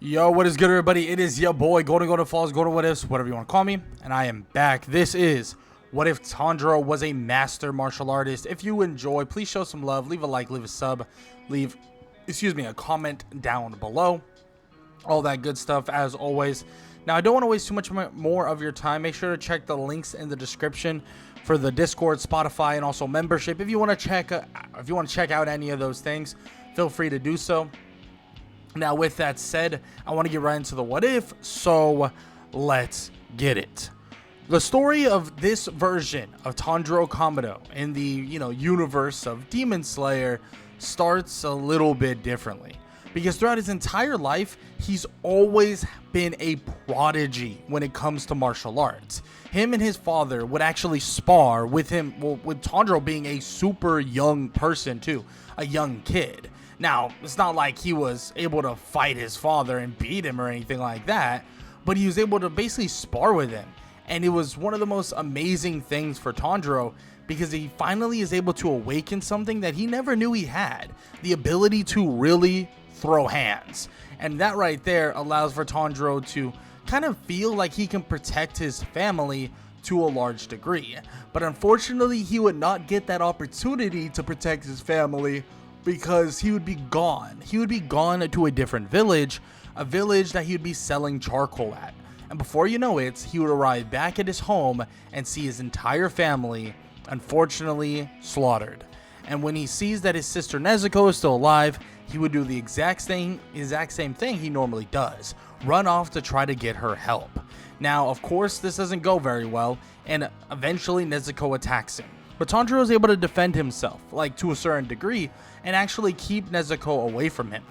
Yo, what is good, everybody? It is your boy, Golden Falls, Golden What Ifs, whatever you want to call me, and I am back. This is What If Tanjiro Was a Master Martial Artist. If you enjoy, please show some love, leave a like, leave a sub, leave, a comment down below. All that good stuff, as always. Now, I don't want to waste too much more of your time. Make sure to check the links in the description for the Discord, Spotify, and also membership. If you want to check out any of those things, feel free to do so. Now, with that said, I want to get right into the what if, so let's get it. The story of this version of Tanjiro Kamado in the, universe of Demon Slayer starts a little bit differently. Because throughout his entire life, he's always been a prodigy when it comes to martial arts. Him and his father would actually spar with him, with Tanjiro being a super young person too, a young kid. Now, it's not like he was able to fight his father and beat him or anything like that, but he was able to basically spar with him. And it was one of the most amazing things for Tanjiro because he finally is able to awaken something that he never knew he had, the ability to really throw hands. And that right there allows for Tanjiro to kind of feel like he can protect his family to a large degree. But unfortunately, he would not get that opportunity to protect his family because he would be gone. He would be gone to a different village, a village that he would be selling charcoal at. And before you know it, he would arrive back at his home and see his entire family, unfortunately, slaughtered. And when he sees that his sister Nezuko is still alive, he would do the exact same thing he normally does, run off to try to get her help. Now, of course, this doesn't go very well, and eventually Nezuko attacks him. But Tanjiro is able to defend himself, to a certain degree, and actually keep Nezuko away from him.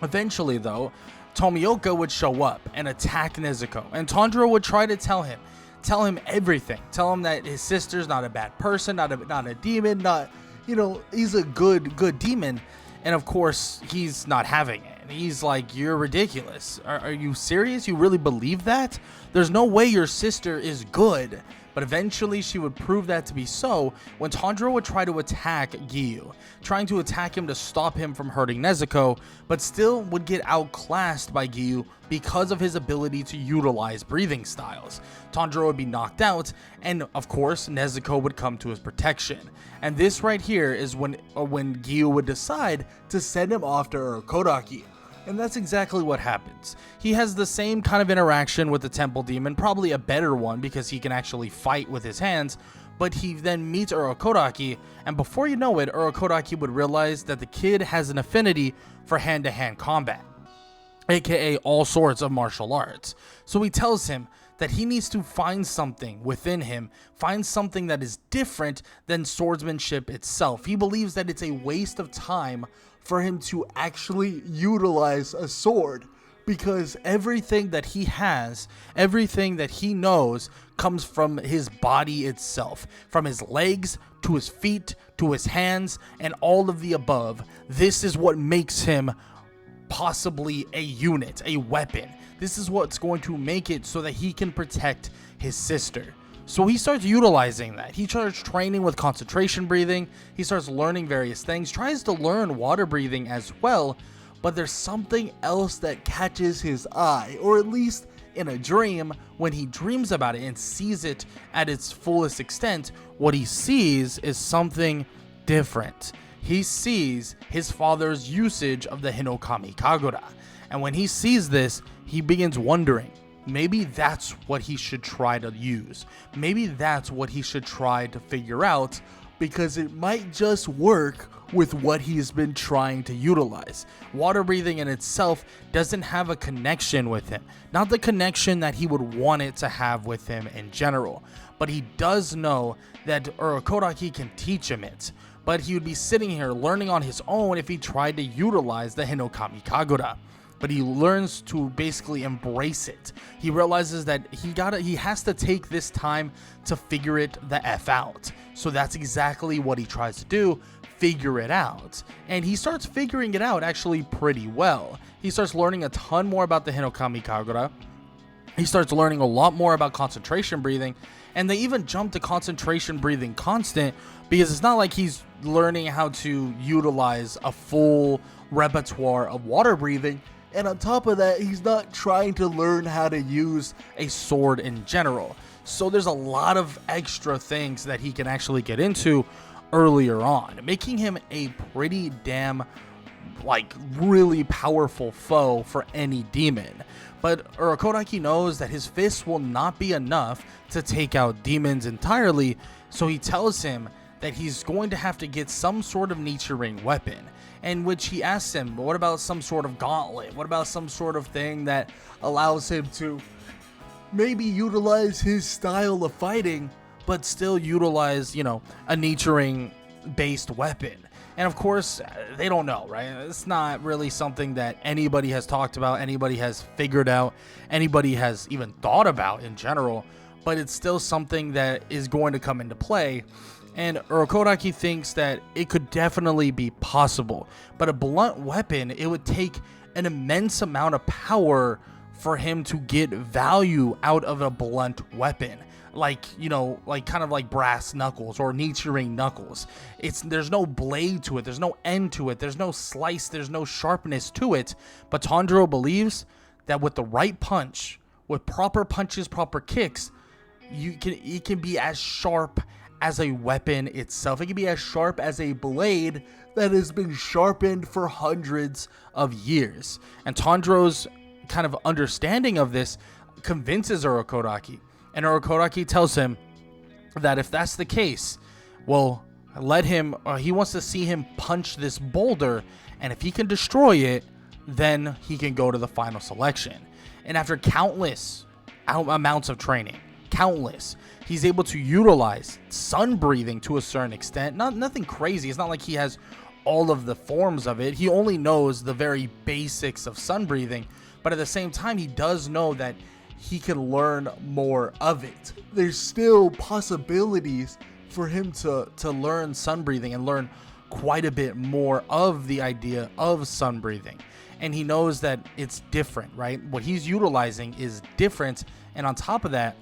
Eventually, though, Tomioka would show up and attack Nezuko, and Tanjiro would try to tell him everything. Tell him that his sister's not a bad person, not a demon, he's a good demon. And of course, he's not having it. He's like, you're ridiculous. Are you serious? You really believe that? There's no way your sister is good. But eventually, she would prove that to be so when Tanjiro would try to attack Giyu, trying to attack him to stop him from hurting Nezuko, but still would get outclassed by Giyu because of his ability to utilize breathing styles. Tanjiro would be knocked out, and of course, Nezuko would come to his protection. And this right here is when Giyu would decide to send him off to Urokodaki. And that's exactly what happens. He has the same kind of interaction with the Temple Demon, probably a better one because he can actually fight with his hands, but he then meets Urokodaki, and before you know it, Urokodaki would realize that the kid has an affinity for hand-to-hand combat, aka all sorts of martial arts. So he tells him that he needs to find something within him, find something that is different than swordsmanship itself. He believes that it's a waste of time for him to actually utilize a sword because everything that he has, everything that he knows comes from his body itself, from his legs to his feet to his hands and all of the above. This is what makes him possibly a unit, a weapon. This is what's going to make it so that he can protect his sister. So he starts utilizing that. He starts training with concentration breathing. He starts learning various things, tries to learn water breathing as well, but there's something else that catches his eye, or at least in a dream, when he dreams about it and sees it at its fullest extent, what he sees is something different. He sees his father's usage of the Hinokami Kagura. And when he sees this, he begins wondering, maybe that's what he should try to use. Maybe that's what he should try to figure out, because it might just work with what he's been trying to utilize. Water breathing in itself doesn't have a connection with him. Not the connection that he would want it to have with him in general. But he does know that Urokodaki can teach him it. But he would be sitting here learning on his own if he tried to utilize the Hinokami Kagura. But he learns to basically embrace it. He realizes that he has to take this time to figure it the F out. So that's exactly what he tries to do, figure it out. And he starts figuring it out actually pretty well. He starts learning a ton more about the Hinokami Kagura. He starts learning a lot more about concentration breathing, and they even jump to concentration breathing constant because it's not like he's learning how to utilize a full repertoire of water breathing. And on top of that, he's not trying to learn how to use a sword in general. So there's a lot of extra things that he can actually get into earlier on, making him a pretty damn, like, really powerful foe for any demon. But Urokodaki knows that his fists will not be enough to take out demons entirely, so he tells him that he's going to have to get some sort of Nichirin weapon. In which he asks him, what about some sort of gauntlet? What about some sort of thing that allows him to maybe utilize his style of fighting, but still utilize, you know, a Nichirin based weapon? And of course, they don't know, right? It's not really something that anybody has talked about, anybody has figured out, anybody has even thought about in general, but it's still something that is going to come into play. And Urokodaki thinks that it could definitely be possible, but a blunt weapon, it would take an immense amount of power for him to get value out of a blunt weapon. Like, you know, like kind of like brass knuckles or Nichirin knuckles. There's no blade to it, there's no end to it, there's no slice, there's no sharpness to it. But Tanjiro believes that with the right punch, with proper punches, proper kicks, it can be as sharp as a weapon itself. It can be as sharp as a blade that has been sharpened for hundreds of years. And Tanjiro's kind of understanding of this convinces Urokodaki. And Urokodaki tells him that if that's the case, well, he wants to see him punch this boulder, and if he can destroy it, then he can go to the final selection. And after countless amounts of training, he's able to utilize sun breathing to a certain extent. Nothing crazy. It's not like he has all of the forms of it. He only knows the very basics of sun breathing, but at the same time, he does know that he can learn more of it. There's still possibilities for him to learn sun breathing and learn quite a bit more of the idea of sun breathing. And he knows that it's different, right? What he's utilizing is different, and on top of that,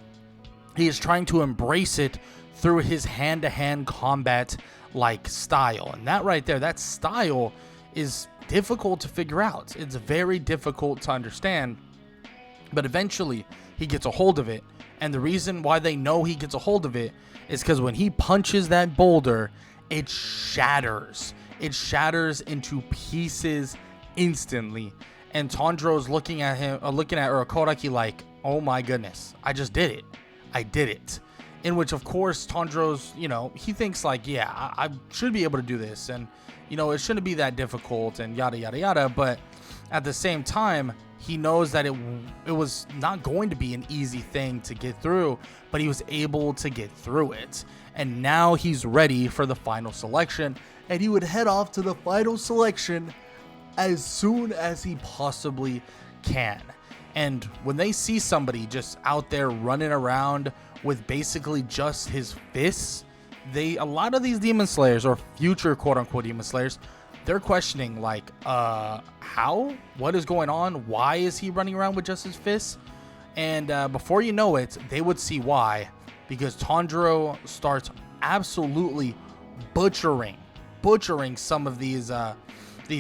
he is trying to embrace it through his hand-to-hand combat like style. And that right there, that style is difficult to figure out. It's very difficult to understand, but eventually he gets a hold of it. And the reason why they know he gets a hold of it is because when he punches that boulder, it shatters. It shatters into pieces instantly. And Tanjiro's looking at Urokodaki like, oh my goodness, I just did it. I did it. In which, of course, Tanjiro's, you know, he thinks like, yeah, I should be able to do this, and, you know, it shouldn't be that difficult, and yada, yada, yada. But at the same time, he knows that it was not going to be an easy thing to get through, but he was able to get through it. And now he's ready for the final selection, and he would head off to the final selection as soon as he possibly can. And when they see somebody just out there running around with basically just his fists, a lot of these demon slayers, or future quote-unquote demon slayers, they're questioning like, how? What is going on? Why is he running around with just his fists? And before you know it, they would see why, because Tanjiro starts absolutely butchering some of these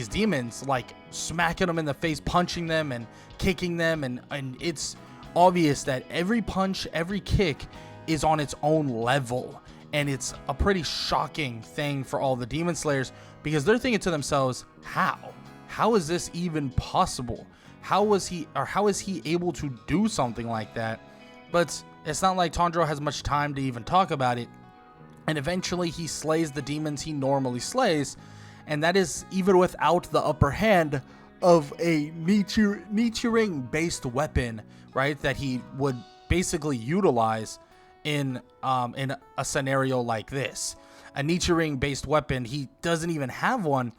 demons, like smacking them in the face, punching them and kicking them, and it's obvious that every punch, every kick is on its own level. And it's a pretty shocking thing for all the demon slayers, because they're thinking to themselves, how is this even possible? How is he able to do something like that? But it's not like Tanjiro has much time to even talk about it. And eventually he slays the demons he normally slays, and that is even without the upper hand of a Nichirin based weapon, right, that he would basically utilize in a scenario like this. A Nichirin based weapon, he doesn't even have one.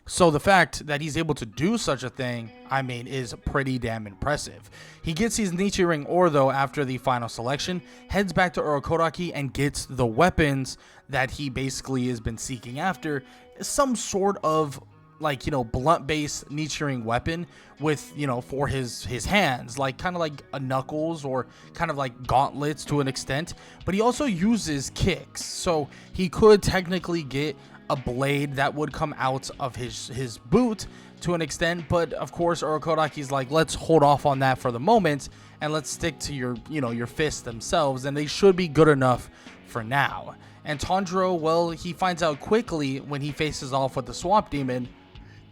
So the fact that he's able to do such a thing, I mean, is pretty damn impressive. He gets his Nichirin ore though after the final selection, heads back to Urokodaki and gets the weapons that he basically has been seeking after. Some sort of, like, you know, blunt based Nichirin weapon with, you know, for his hands, like kind of like a knuckles or kind of like gauntlets to an extent. But he also uses kicks, so he could technically get a blade that would come out of his boot to an extent, but of course Urokodaki's like, let's hold off on that for the moment and let's stick to your, your fists themselves, and they should be good enough for now. And Tanjiro, well, he finds out quickly when he faces off with the Swamp Demon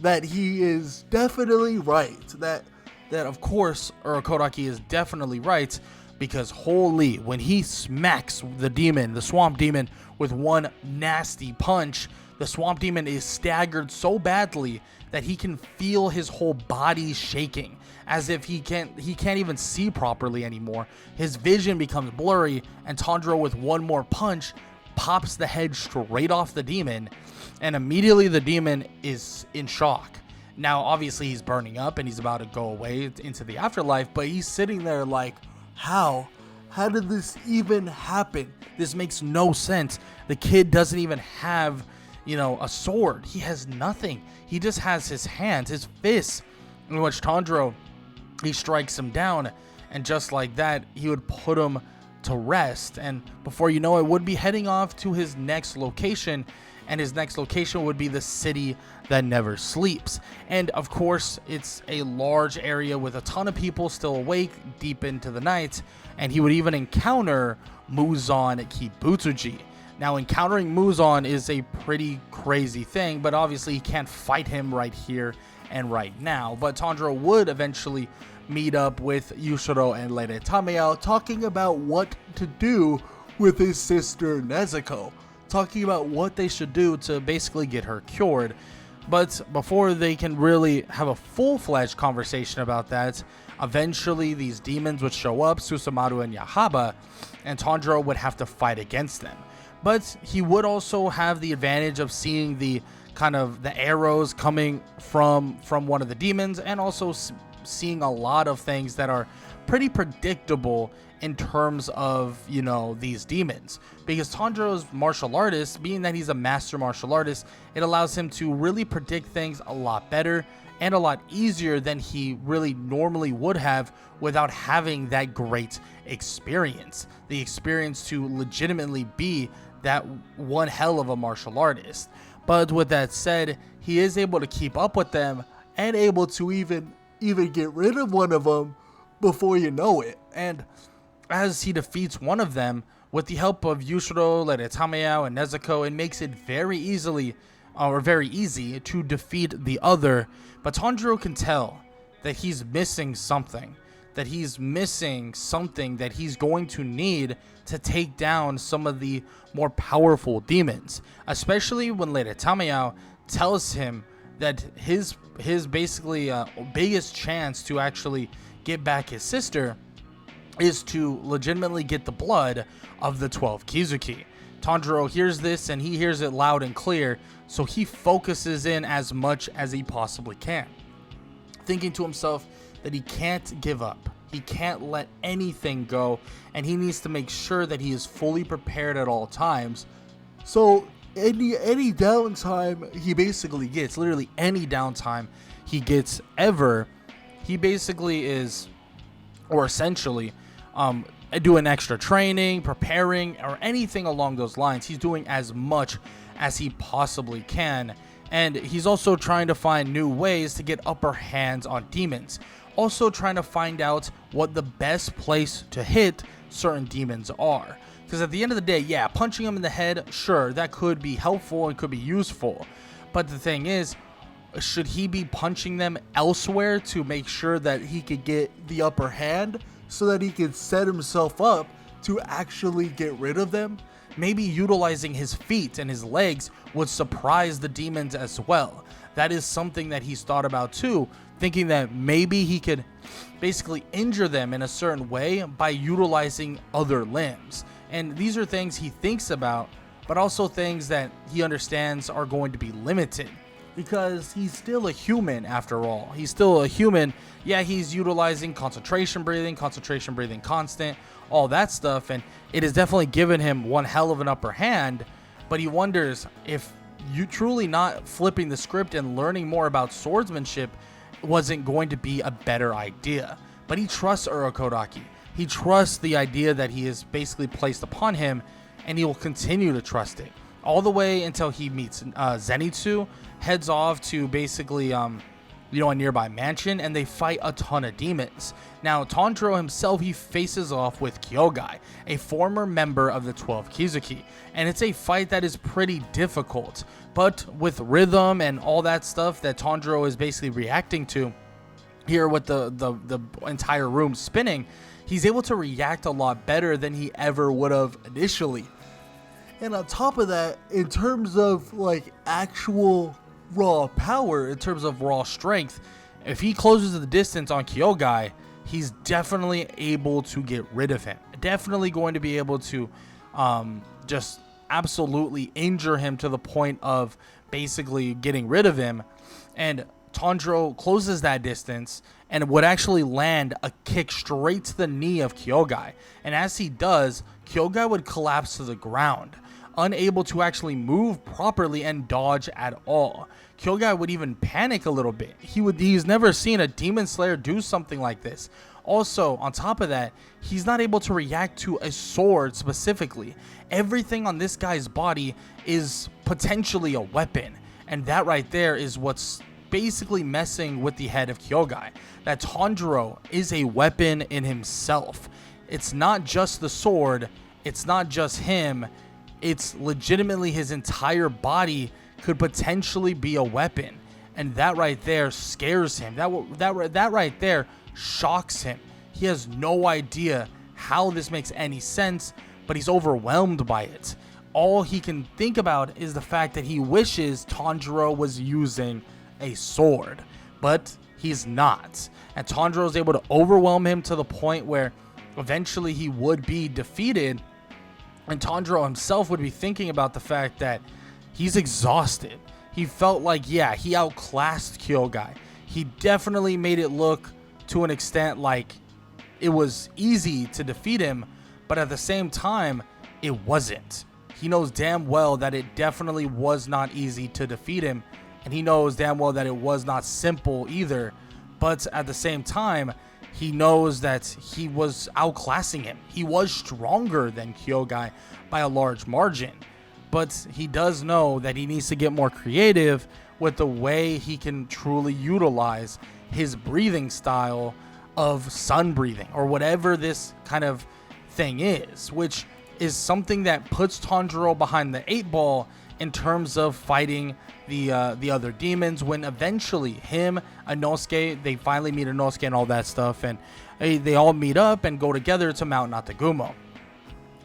that he is definitely right. That of course Urokodaki is definitely right, because holy, when he smacks the Swamp Demon with one nasty punch, the Swamp Demon is staggered so badly that he can feel his whole body shaking, as if he can't even see properly anymore. His vision becomes blurry, and Tanjiro with one more punch pops the head straight off the demon, and immediately the demon is in shock. Now obviously he's burning up and he's about to go away into the afterlife, but he's sitting there like, how did this even happen? This makes no sense. The kid doesn't even have a sword. He has nothing. He just has his hands, his fists, in which Tanjiro, he strikes him down, and just like that, he would put him to rest. And before you know it, would be heading off to his next location, and his next location would be the city that never sleeps. And of course, it's a large area with a ton of people still awake deep into the night, and he would even encounter Muzan Kibutsuji. Now, encountering Muzan is a pretty crazy thing, but obviously he can't fight him right here and right now. But Tanjiro would eventually meet up with Yushiro and Lady Tameo, talking about what to do with his sister Nezuko, talking about what they should do to basically get her cured. But before they can really have a full-fledged conversation about that, eventually these demons would show up, Susumaru and Yahaba, and Tanjiro would have to fight against them. But he would also have the advantage of seeing the arrows coming from one of the demons, and also seeing a lot of things that are pretty predictable in terms of, these demons. Because Tanjiro's martial artist, being that he's a master martial artist, it allows him to really predict things a lot better and a lot easier than he really normally would have without having that great experience. The experience to legitimately be that one hell of a martial artist. But with that said, he is able to keep up with them and able to even get rid of one of them before you know it. And as he defeats one of them with the help of Yushiro, Lady Tameo, and Nezuko, it makes it very easy to defeat the other. But Tanjiro can tell that he's missing something, that he's going to need to take down some of the more powerful demons, especially when Lady Tameo tells him that his basically biggest chance to actually get back his sister is to legitimately get the blood of the 12 Kizuki. Tanjiro hears this, and he hears it loud and clear, so he focuses in as much as he possibly can, thinking to himself that he can't give up. He can't let anything go, and he needs to make sure that he is fully prepared at all times. So any downtime he basically gets, literally any downtime he gets ever, he basically is, or essentially, doing extra training, preparing, or anything along those lines. He's doing as much as he possibly can, and he's also trying to find new ways to get upper hands on demons. Also trying to find out what the best place to hit certain demons are. Because at the end of the day, yeah, punching them in the head, sure, that could be helpful and could be useful. But the thing is, should he be punching them elsewhere to make sure that he could get the upper hand so that he could set himself up to actually get rid of them? Maybe utilizing his feet and his legs would surprise the demons as well. That is something that he's thought about too, thinking that maybe he could basically injure them in a certain way by utilizing other limbs. And these are things he thinks about, but also things that he understands are going to be limited, because he's still a human after all. He's still a human. Yeah, he's utilizing concentration breathing constant, all that stuff, and it has definitely given him one hell of an upper hand. But he wonders if you truly not flipping the script and learning more about swordsmanship wasn't going to be a better idea. But he trusts Urokodaki. He trusts the idea that he has basically placed upon him, and he will continue to trust it all the way until he meets Zenitsu, heads off to basically a nearby mansion, and they fight a ton of demons. Now, Tanjiro himself, he faces off with Kyogai, a former member of the 12 Kizuki, and it's a fight that is pretty difficult, but with rhythm and all that stuff that Tanjiro is basically reacting to here with the entire room spinning, he's able to react a lot better than he ever would have initially. And on top of that, in terms of like actual raw power, in terms of raw strength, if he closes the distance on Kyogai, he's definitely able to get rid of him. Definitely going to be able to just absolutely injure him to the point of basically getting rid of him. And Tanjiro closes that distance and would actually land a kick straight to the knee of Kyogai. And as he does, Kyogai would collapse to the ground, unable to actually move properly and dodge at all. Kyogai would even panic a little bit. He's never seen a Demon Slayer do something like this. Also, on top of that, he's not able to react to a sword specifically. Everything on this guy's body is potentially a weapon. And that right there is what's basically messing with the head of Kyogai. That Tanjiro is a weapon in himself. It's not just the sword. It's not just him. It's legitimately his entire body could potentially be a weapon. And that right there scares him. That right there shocks him. He has no idea how this makes any sense, but he's overwhelmed by it. All he can think about is the fact that he wishes Tanjiro was using a sword, but he's not. And Tanjiro is able to overwhelm him to the point where eventually he would be defeated. And Tanjiro himself would be thinking about the fact that he's exhausted. He felt like, yeah, he outclassed Kyogai. He definitely made it look to an extent like it was easy to defeat him, but at the same time, it wasn't. He knows damn well that it definitely was not easy to defeat him, and he knows damn well that it was not simple either, but at the same time, he knows that he was outclassing him. He was stronger than Kyogai by a large margin, but he does know that he needs to get more creative with the way he can truly utilize his breathing style of sun breathing, or whatever this kind of thing is, which is something that puts Tanjiro behind the 8 ball in terms of fighting the other demons, when eventually him, Inosuke, they finally meet Inosuke and all that stuff, and they all meet up and go together to Mount Natagumo.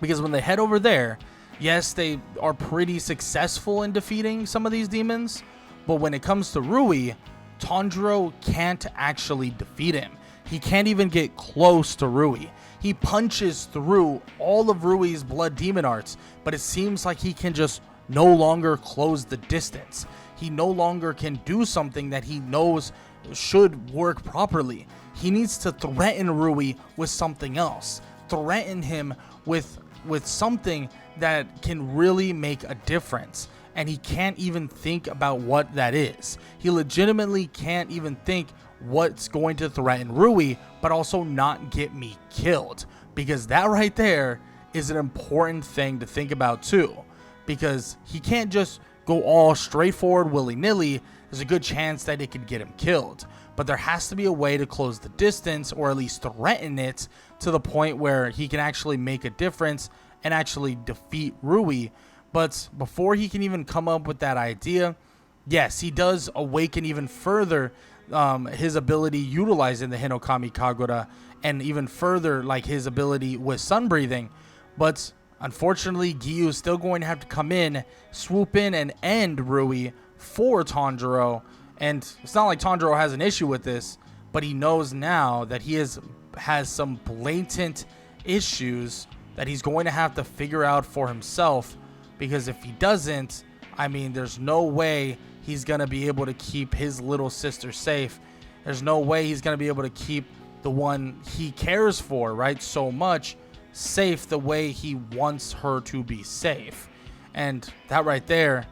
Because when they head over there, yes, they are pretty successful in defeating some of these demons, but when it comes to Rui, Tanjiro can't actually defeat him. He can't even get close to Rui. He punches through all of Rui's blood demon arts, but it seems like he can just no longer close the distance. He no longer can do something that he knows should work properly. He needs to threaten Rui with something else. Threaten him with something that can really make a difference. And he can't even think about what that is. He legitimately can't even think what's going to threaten Rui, but also not get me killed. Because that right there is an important thing to think about too. Because he can't just go all straightforward willy-nilly. There's a good chance that it could get him killed. But there has to be a way to close the distance, or at least threaten it to the point where he can actually make a difference and actually defeat Rui. But before he can even come up with that idea, yes, he does awaken even further his ability utilizing the Hinokami Kagura, and even further like his ability with sun breathing. But unfortunately, Giyu is still going to have to come in, swoop in, and end Rui for Tanjiro. And it's not like Tanjiro has an issue with this, but he knows now that he has some blatant issues that he's going to have to figure out for himself. Because if he doesn't, I mean, there's no way he's going to be able to keep his little sister safe. There's no way he's going to be able to keep the one he cares for, right, so much safe the way he wants her to be safe. And that right there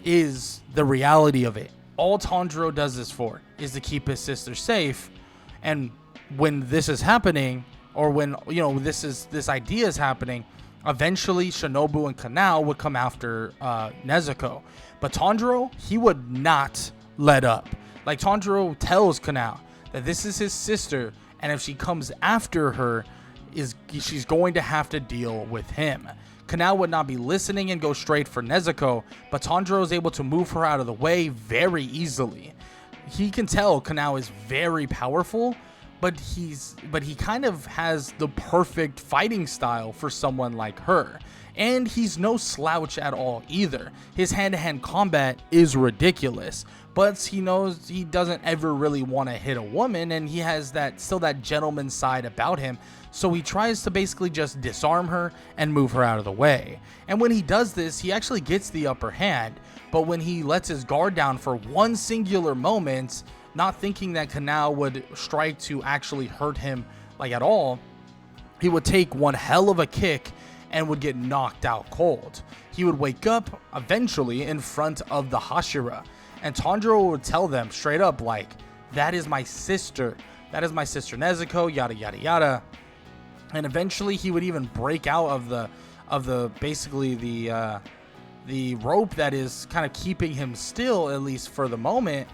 is the reality of it. All Tanjiro does this for is to keep his sister safe. And when this is happening, or when, you know, this idea is happening, eventually Shinobu and Kanao would come after Nezuko. But Tanjiro, he would not let up. Like, Tanjiro tells Kanao that this is his sister, and if she comes after her, she's going to have to deal with him. Kanao would not be listening and go straight for Nezuko, but Tanjiro is able to move her out of the way very easily. He can tell Kanao is very powerful, but he kind of has the perfect fighting style for someone like her. And he's no slouch at all either. His hand-to-hand combat is ridiculous, but he knows he doesn't ever really want to hit a woman, and he has still that gentleman side about him. So he tries to basically just disarm her and move her out of the way. And when he does this, he actually gets the upper hand. But when he lets his guard down for one singular moment, not thinking that Kanao would strike to actually hurt him like at all, he would take one hell of a kick and would get knocked out cold. He would wake up eventually in front of the Hashira, and Tanjiro would tell them straight up, like, that is my sister. That is my sister Nezuko, yada yada yada. And eventually he would even break out of the basically the rope that is kind of keeping him still, at least for the moment.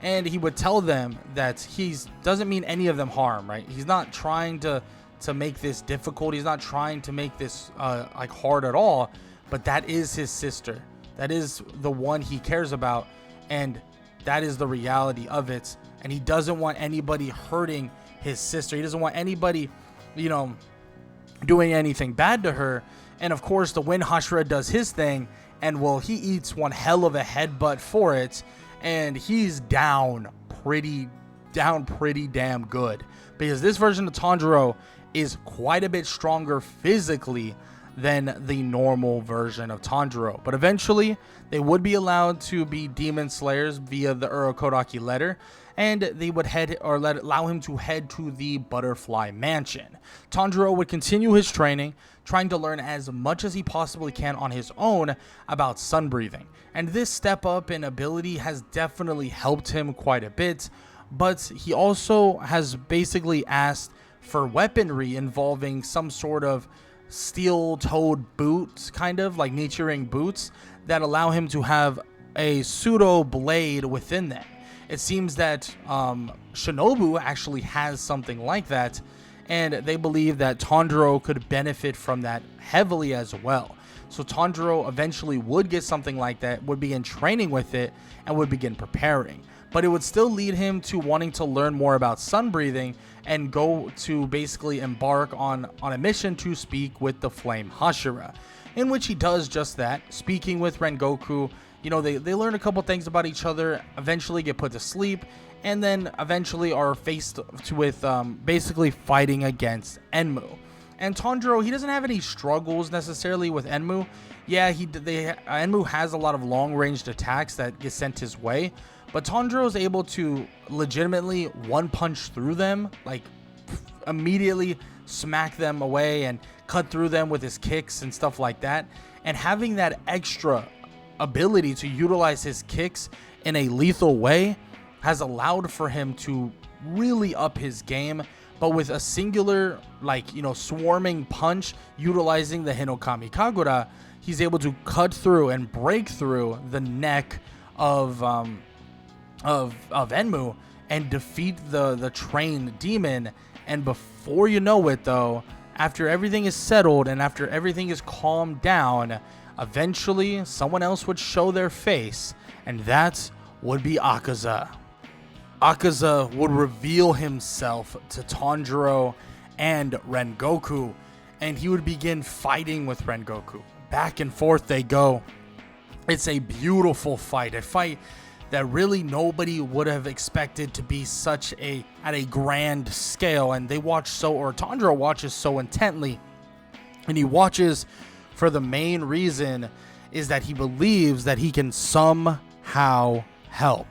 And he would tell them that he doesn't mean any of them harm, right? He's not trying to make this difficult. He's not trying to make this like hard at all, but that is his sister. That is the one he cares about, and that is the reality of it. And he doesn't want anybody hurting his sister. He doesn't want anybody, doing anything bad to her. And of course, the Wind Hashira does his thing, and well, he eats one hell of a headbutt for it, and he's down pretty damn good, because this version of Tanjiro is quite a bit stronger physically than the normal version of Tanjiro. But eventually, they would be allowed to be demon slayers via the Urokodaki letter, and they would allow him to head to the Butterfly Mansion. Tanjiro would continue his training, trying to learn as much as he possibly can on his own about sun breathing. And this step up in ability has definitely helped him quite a bit, but he also has basically asked for weaponry involving some sort of steel-toed boots, kind of like Nichiren boots, that allow him to have a pseudo blade within them. It seems that Shinobu actually has something like that, and they believe that Tanjiro could benefit from that heavily as well. So Tanjiro eventually would get something like that, would begin training with it, and would begin preparing. But it would still lead him to wanting to learn more about sun breathing and go to basically embark on a mission to speak with the Flame Hashira, in which he does just that, speaking with Rengoku. They learn a couple things about each other, eventually get put to sleep, and then eventually are faced with basically fighting against Enmu. And Tanjiro, he doesn't have any struggles necessarily with Enmu. Yeah, Enmu has a lot of long-ranged attacks that get sent his way, but Tanjiro is able to legitimately one-punch through them, like immediately smack them away and cut through them with his kicks and stuff like that. And having that extra ability to utilize his kicks in a lethal way has allowed for him to really up his game, but with a singular, swarming punch utilizing the Hinokami Kagura, he's able to cut through and break through the neck of Enmu and defeat the trained demon. And before you know it, though, after everything is settled and after everything is calmed down, eventually someone else would show their face, and that would be Akaza. Akaza would reveal himself to Tanjiro and Rengoku, and he would begin fighting with Rengoku. Back and forth they go. It's a beautiful fight, a fight that really nobody would have expected to be at a grand scale. And Tanjiro watches so intently, and he watches for the main reason is that he believes that he can somehow help.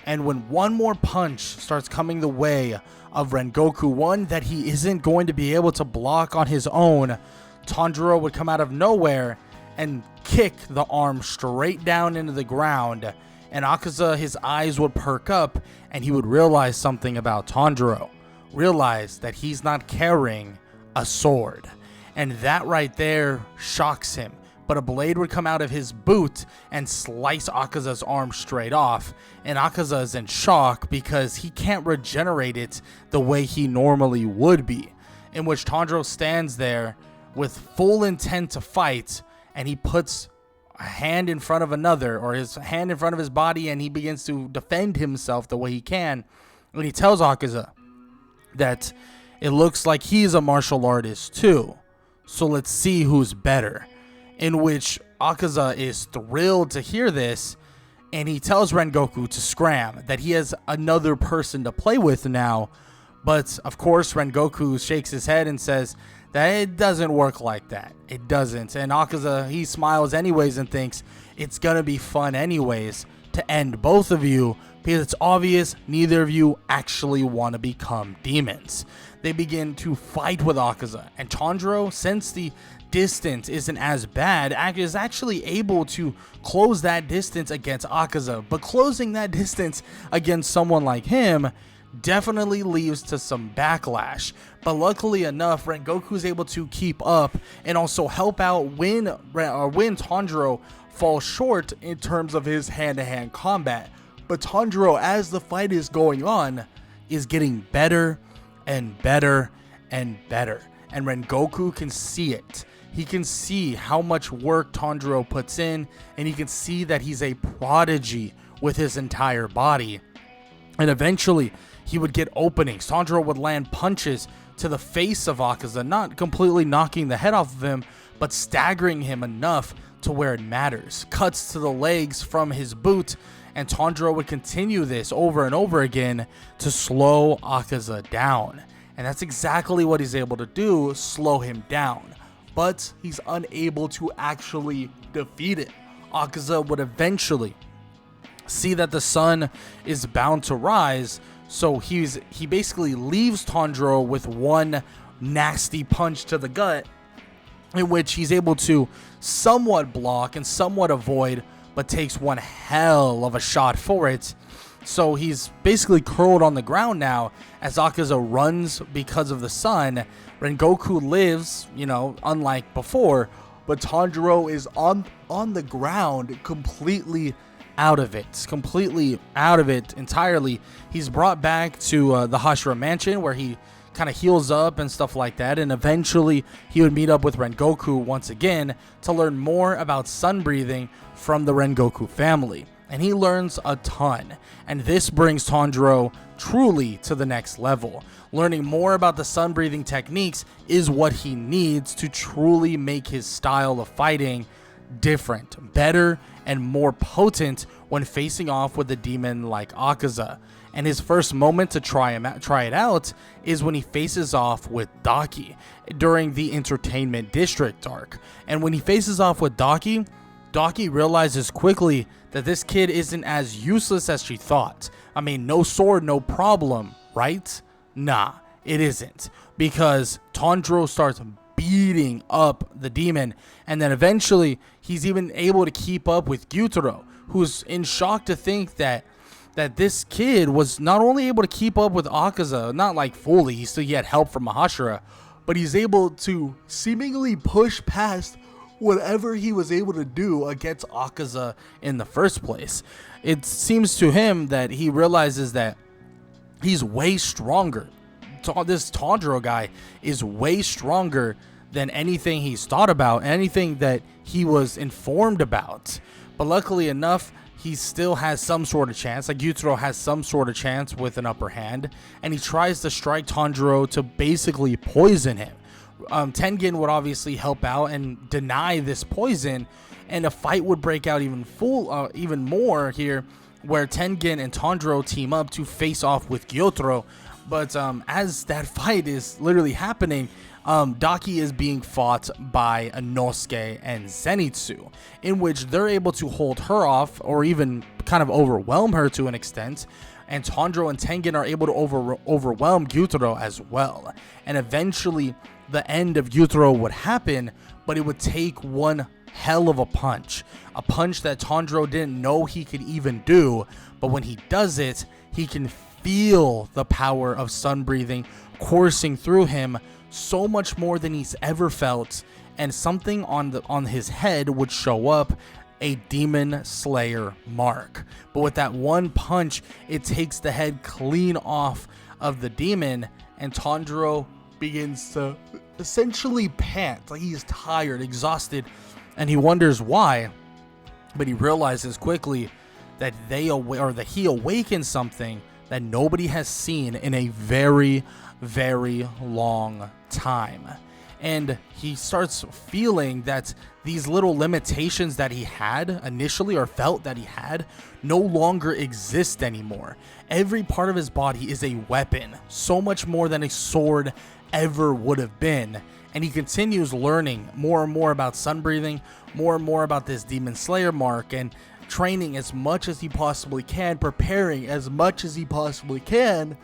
And when one more punch starts coming the way of Rengoku, one that he isn't going to be able to block on his own, Tanjiro would come out of nowhere and kick the arm straight down into the ground. And Akaza, his eyes would perk up, and he would realize something about Tanjiro. Realize that he's not carrying a sword. And that right there shocks him, but a blade would come out of his boot and slice Akaza's arm straight off, and Akaza is in shock because he can't regenerate it the way he normally would be, in which Tanjiro stands there with full intent to fight, and he puts a hand in front of another, or his hand in front of his body, and he begins to defend himself the way he can, and he tells Akaza that it looks like he's a martial artist too, so let's see who's better. In which Akaza is thrilled to hear this, and he tells Rengoku to scram, that he has another person to play with now. But of course Rengoku shakes his head and says that it doesn't work like that. It doesn't. And Akaza, he smiles anyways and thinks it's gonna be fun anyways to end both of you, because it's obvious neither of you actually want to become demons. They begin to fight with Akaza, and Tanjiro, since the distance isn't as bad, is actually able to close that distance against Akaza. But closing that distance against someone like him definitely leads to some backlash. But luckily enough, Rengoku is able to keep up and also help out when Tanjiro falls short in terms of his hand-to-hand combat. But Tanjiro, as the fight is going on, is getting better and better and better. And Rengoku can see it. He can see how much work Tanjiro puts in, and he can see that he's a prodigy with his entire body. And eventually, he would get openings. Tanjiro would land punches to the face of Akaza, not completely knocking the head off of him, but staggering him enough to where it matters. Cuts to the legs from his boot, and Tanjiro would continue this over and over again to slow Akaza down. And that's exactly what he's able to do, slow him down. But he's unable to actually defeat it. Akaza would eventually see that the sun is bound to rise, so he basically leaves Tanjiro with one nasty punch to the gut, in which he's able to somewhat block and somewhat avoid, but takes one hell of a shot for it. So he's basically curled on the ground now as Akaza runs because of the sun. Rengoku lives, unlike before, but Tanjiro is on the ground completely out of it entirely. He's brought back to the Hashira mansion, where he kind of heals up and stuff like that, and eventually he would meet up with Rengoku once again to learn more about sun breathing from the Rengoku family. And he learns a ton, and this brings Tanjiro truly to the next level. Learning more about the sun breathing techniques is what he needs to truly make his style of fighting different, better, and more potent when facing off with a demon like Akaza. And his first moment to try it out is when he faces off with Daki during the Entertainment District arc. And when he faces off with Daki realizes quickly that this kid isn't as useless as she thought. I mean, no sword, no problem, right? Nah, it isn't. Because Tanjiro starts beating up the demon, and then eventually he's even able to keep up with Gyutaro, who's in shock to think that this kid was not only able to keep up with Akaza, not like fully, he still had help from Hashira, but he's able to seemingly push past whatever he was able to do against Akaza in the first place. It seems to him that he realizes that he's way stronger. This Tanjiro guy is way stronger than anything he's thought about, anything that he was informed about. But luckily enough, he still has some sort of chance. Like Gyutaro has some sort of chance with an upper hand, and he tries to strike Tanjiro to basically poison him. Tengen would obviously help out and deny this poison, and a fight would break out even more here, where Tengen and Tanjiro team up to face off with Gyutaro. But as that fight is literally happening, Daki is being fought by Inosuke and Zenitsu, in which they're able to hold her off or even kind of overwhelm her to an extent, and Tanjiro and Tengen are able to overwhelm Gyutaro as well. And eventually the end of Gyutaro would happen, but it would take one hell of a punch that Tanjiro didn't know he could even do, but when he does it, he can feel the power of sun breathing coursing through him so much more than he's ever felt, and something on his head would show up, a Demon Slayer mark. But with that one punch, it takes the head clean off of the demon, and Tanjiro begins to essentially pant, like he's tired, exhausted, and he wonders why. But he realizes quickly that he awakens something that nobody has seen in a very, very long time. And he starts feeling that these little limitations that he had initially, or felt that he had, no longer exist anymore. Every part of his body is a weapon, so much more than a sword ever would have been. And he continues learning more and more about sun breathing, more and more about this Demon Slayer mark, and training as much as he possibly can, preparing as much as he possibly can.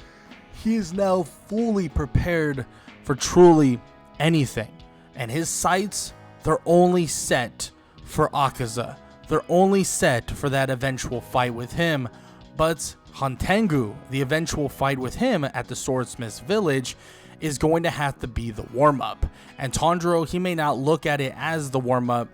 He is now fully prepared for truly anything. And his sights, they're only set for Akaza. They're only set for that eventual fight with him. But Hantengu, the eventual fight with him at the Swordsmith's village, is going to have to be the warm-up. And Tanjiro, he may not look at it as the warm-up,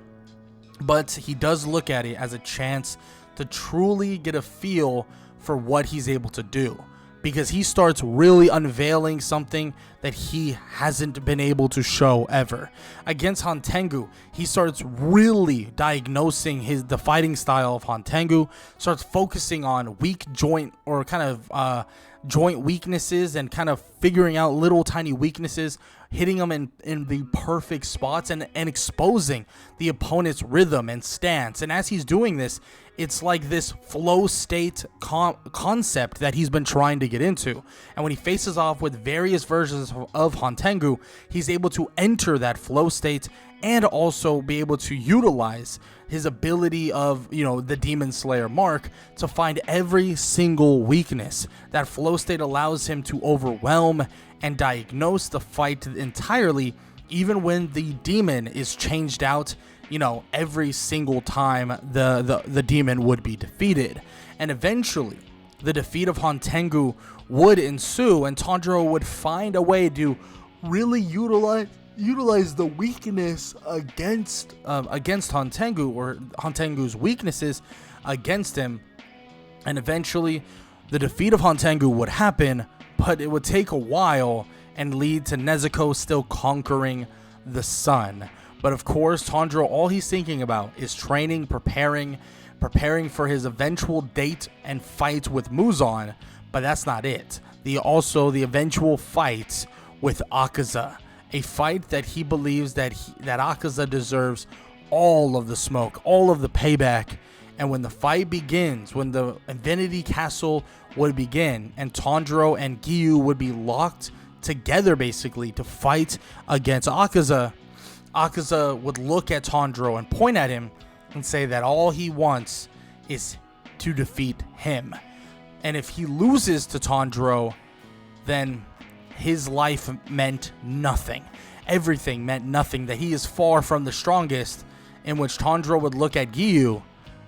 but he does look at it as a chance to truly get a feel for what he's able to do. Because he starts really unveiling something that he hasn't been able to show ever. Against Hantengu, he starts really diagnosing the fighting style of Hantengu, starts focusing on weak joint, or kind of joint weaknesses, and kind of figuring out little tiny weaknesses, hitting them in the perfect spots, and exposing the opponent's rhythm and stance. And as he's doing this, it's like this flow state concept that he's been trying to get into. And when he faces off with various versions of Hantengu, he's able to enter that flow state and also be able to utilize his ability of, the Demon Slayer mark to find every single weakness. That flow state allows him to overwhelm and diagnose the fight entirely, even when the demon is changed out, every single time the demon would be defeated. And eventually, the defeat of Hantengu would ensue, and Tanjiro would find a way to really utilize the weakness against Hantengu, or Hantengu's weaknesses against him. And eventually, the defeat of Hantengu would happen, but it would take a while and lead to Nezuko still conquering the sun. But of course, Tanjiro, all he's thinking about is training, preparing for his eventual date and fight with Muzan. But that's not it. The eventual fight with Akaza, a fight that he believes that Akaza deserves all of the smoke, all of the payback. And when the fight begins, when the Infinity Castle would begin, and Tanjiro and Giyu would be locked together basically to fight against Akaza, Akaza would look at Tanjiro and point at him and say that all he wants is to defeat him. And if he loses to Tanjiro, then his life meant nothing. Everything meant nothing, that he is far from the strongest, in which Tanjiro would look at Giyu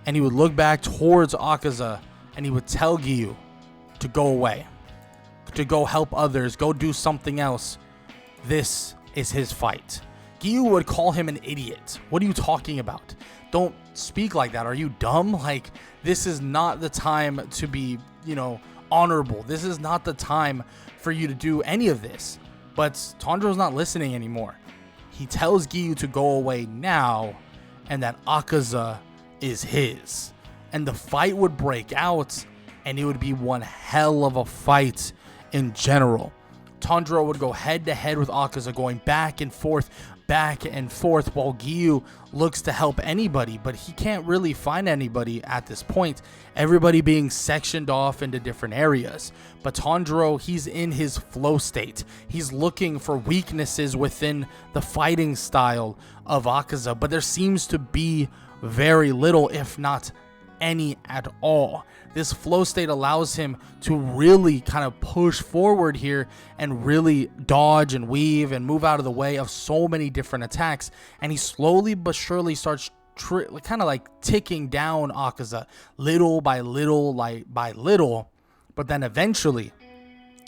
and he would look back towards Akaza and he would tell Giyu to go away, to go help others, go do something else. This is his fight. Giyu would call him an idiot. What are you talking about? Don't speak like that. Are you dumb? Like, this is not the time to be, honorable. This is not the time for you to do any of this. But Tanjiro's not listening anymore. He tells Giyu to go away now, and that Akaza is his. And the fight would break out, and it would be one hell of a fight in general. Tanjiro would go head to head with Akaza, going back and forth, while Giyu looks to help anybody, but he can't really find anybody at this point, everybody being sectioned off into different areas. But Tanjiro, he's in his flow state. He's looking for weaknesses within the fighting style of Akaza, but there seems to be very little, if not any at all. This flow state allows him to really kind of push forward here and really dodge and weave and move out of the way of so many different attacks. And he slowly but surely starts kind of like ticking down Akaza little by little, But then eventually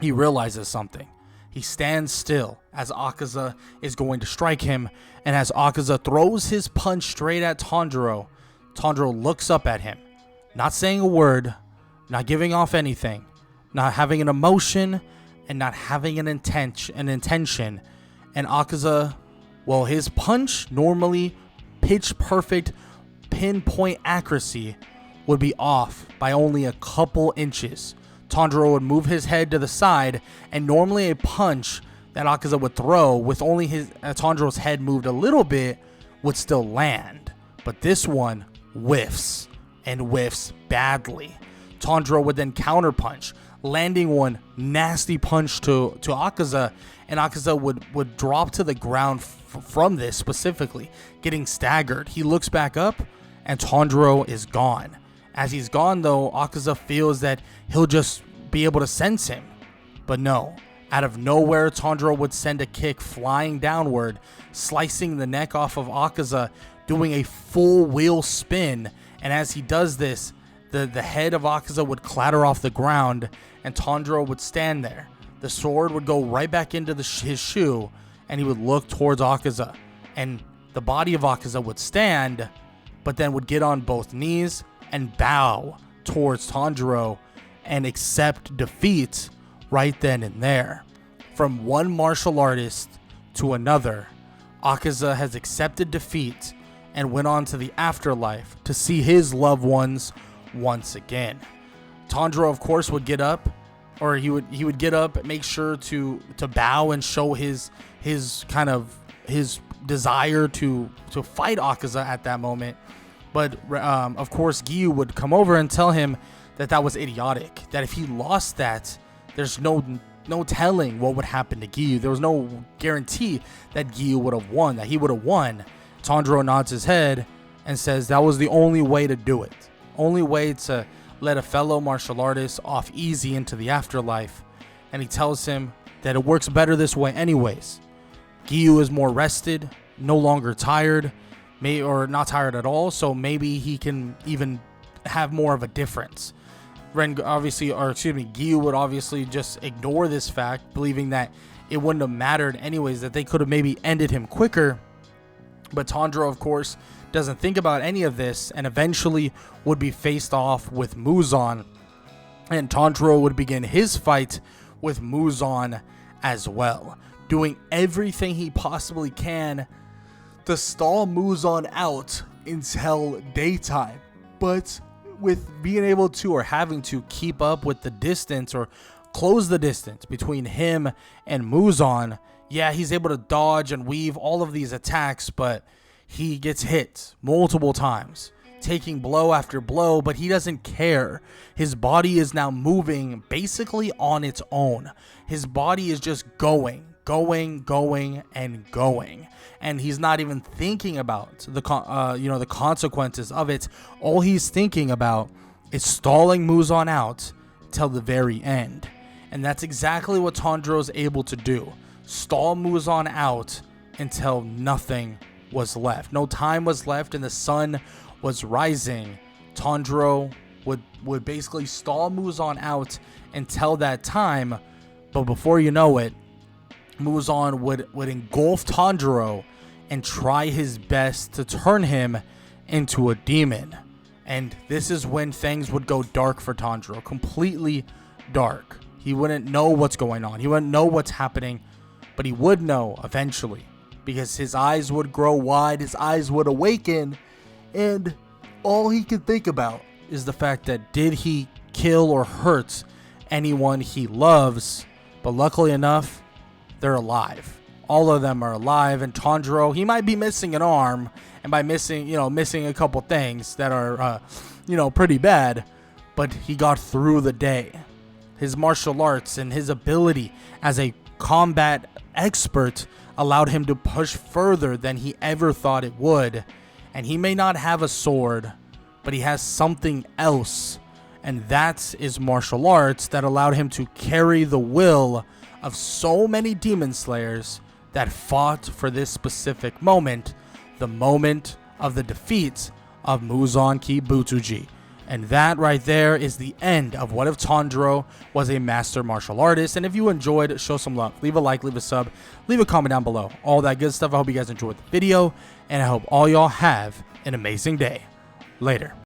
he realizes something. He stands still as Akaza is going to strike him, and as Akaza throws his punch straight at Tanjiro, Tanjiro looks up at him, not saying a word, not giving off anything, not having an emotion, and not having an intention. And Akaza, well, his punch, normally pitch perfect pinpoint accuracy, would be off by only a couple inches. Tanjiro would move his head to the side, and normally a punch that Akaza would throw with only Tanjiro's head moved a little bit would still land. But this one whiffs, and whiffs badly. Tanjiro would then counterpunch, landing one nasty punch to Akaza, and Akaza would drop to the ground from this specifically, getting staggered. He looks back up, and Tanjiro is gone. As he's gone, though, Akaza feels that he'll just be able to sense him. But no, out of nowhere, Tanjiro would send a kick flying downward, slicing the neck off of Akaza, doing a full wheel spin. And as he does this, the head of Akaza would clatter off the ground, and Tanjiro would stand there. The sword would go right back into his shoe, and he would look towards Akaza. And the body of Akaza would stand, but then would get on both knees and bow towards Tanjiro and accept defeat right then and there. From one martial artist to another, Akaza has accepted defeat and went on to the afterlife to see his loved ones once again. Tanjiro, of course, would get up, or he would get up, make sure to bow and show his desire to fight Akaza at that moment. But of course, Giyu would come over and tell him that was idiotic. That if he lost that, there's no telling what would happen to Giyu. There was no guarantee that Giyu would have won, that he would have won. Tanjiro nods his head and says that was the only way to do it. Only way to let a fellow martial artist off easy into the afterlife. And he tells him that it works better this way anyways. Giyu is more rested, no longer tired, or not tired at all, so maybe he can even have more of a difference. Giyu would obviously just ignore this fact, believing that it wouldn't have mattered anyways, that they could have maybe ended him quicker. But Tanjiro, of course, doesn't think about any of this, and eventually would be faced off with Muzan, and Tanjiro would begin his fight with Muzan as well, doing everything he possibly can to stall Muzan out until daytime. But with being able to, or having to, keep up with the distance or close the distance between him and Muzan, yeah, he's able to dodge and weave all of these attacks, but he gets hit multiple times, taking blow after blow, but he doesn't care. His body is now moving basically on its own. His body is just going, and going, and he's not even thinking about the consequences of it. All he's thinking about is stalling Muzan out till the very end, and that's exactly what Tanjiro's able to do. Stall Muzan out until nothing was left. No time was left, and the sun was rising. Tanjiro would basically stall Muzan out until that time, but before you know it, Muzan would engulf Tanjiro and try his best to turn him into a demon. And this is when things would go dark for Tanjiro, completely dark. He wouldn't know what's going on. He wouldn't know what's happening, but he would know eventually, because his eyes would grow wide, his eyes would awaken, and all he could think about is the fact that did he kill or hurt anyone he loves? But luckily enough, they're alive. All of them are alive, and Tanjiro, he might be missing an arm, and by missing a couple things that are, pretty bad, but he got through the day. His martial arts and his ability as a combat expert allowed him to push further than he ever thought it would. And he may not have a sword, but he has something else, and that is martial arts that allowed him to carry the will of so many demon slayers that fought for this specific moment, the moment of the defeat of Muzan Ki Butsuji. And that right there is the end of What If Tanjiro Was a Master Martial Artist. And if you enjoyed, show some love. Leave a like, leave a sub, leave a comment down below. All that good stuff. I hope you guys enjoyed the video, and I hope all y'all have an amazing day. Later.